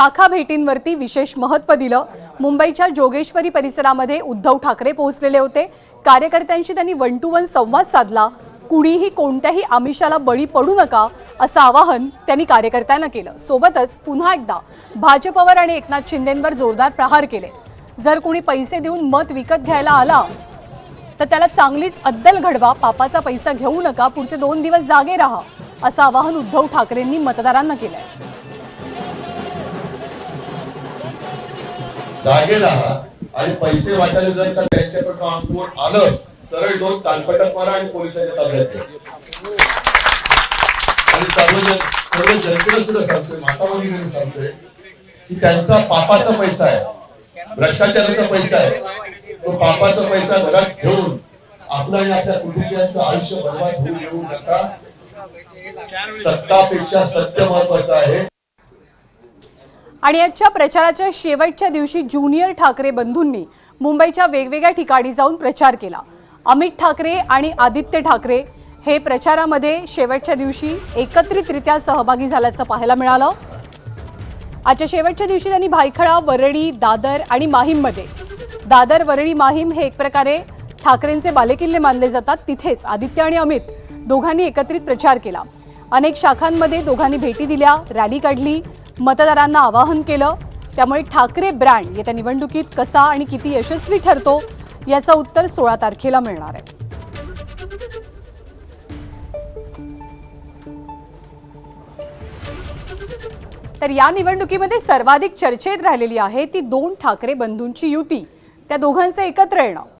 शाखा भेटींवरती विशेष महत्त्व दिलं। मुंबईच्या जोगेश्वरी परिसरामध्ये उद्धव ठाकरे पोहोचलेले होते। कार्यकर्त्यांशी त्यांनी 1 to 1 संवाद साधला। कुणीही कोणत्याही आमिषाला बळी पडू नका असं आवाहन त्यांनी कार्यकर्त्यांना केलं। सोबतच पुन्हा एकदा भाजपवर आणि एकनाथ शिंदेंवर जोरदार प्रहार केले। जर कोणी पैसे देऊन मत विकत घ्यायला आला तर त्याला चांगलीच अद्दल घडवा, पापाचा पैसा घेऊ नका, पुढचे 2 दिवस जागे राहा असं आवाहन उद्धव ठाकरेंनी मतदारांना केलंय। जागे राहा आणि पैसे वाटायला जर का त्यांच्याकडून कोण आलं सरळ 2 कानपटक मारा आणि पोलिसांच्या ताब्यात द्या। आणि सर्व जनतेला सुद्धा सांगतोय, माता भगिनींना सांगतोय की त्यांचा पापाचा पैसा आहे, भ्रष्टाचाराचा पैसा आहे। तो पापाचा पैसा घरात घेऊन आपलं आणि आपल्या कुटुंबियांचं आयुष्य बर्बाद होऊ देऊ नका। सत्तापेक्षा सत्य महत्वाचं आहे। आणि आजच्या प्रचाराच्या शेवटच्या दिवशी ज्युनियर ठाकरे बंधूंनी मुंबईच्या वेगवेगळ्या ठिकाणी जाऊन प्रचार केला। अमित ठाकरे आणि आदित्य ठाकरे हे प्रचारामध्ये शेवटच्या दिवशी एकत्रितरित्या सहभागी झाल्याचं पाहायला मिळालं। आजच्या शेवटच्या दिवशी त्यांनी भायखळा, वरळी, दादर आणि माहीममध्ये, दादर, वरळी, माहीम हे एक प्रकारे ठाकरेंचे बालेकिल्ले मानले जातात, तिथेच आदित्य आणि अमित दोघांनी एकत्रित प्रचार केला। अनेक शाखांमध्ये दोघांनी भेटी दिल्या, रॅली काढली, मतदारांना आवाहन केलं। त्यामुळे ठाकरे ब्रँड येत्या निवडणुकीत कसा आणि किती यशस्वी ठरतो याचं उत्तर 16 तारखेला मिळणार आहे। तर या निवडणुकीमध्ये सर्वाधिक चर्चेत राहिलेली आहे ती 2 ठाकरे बंधूंची युती, त्या दोघांचे एकत्र येणं।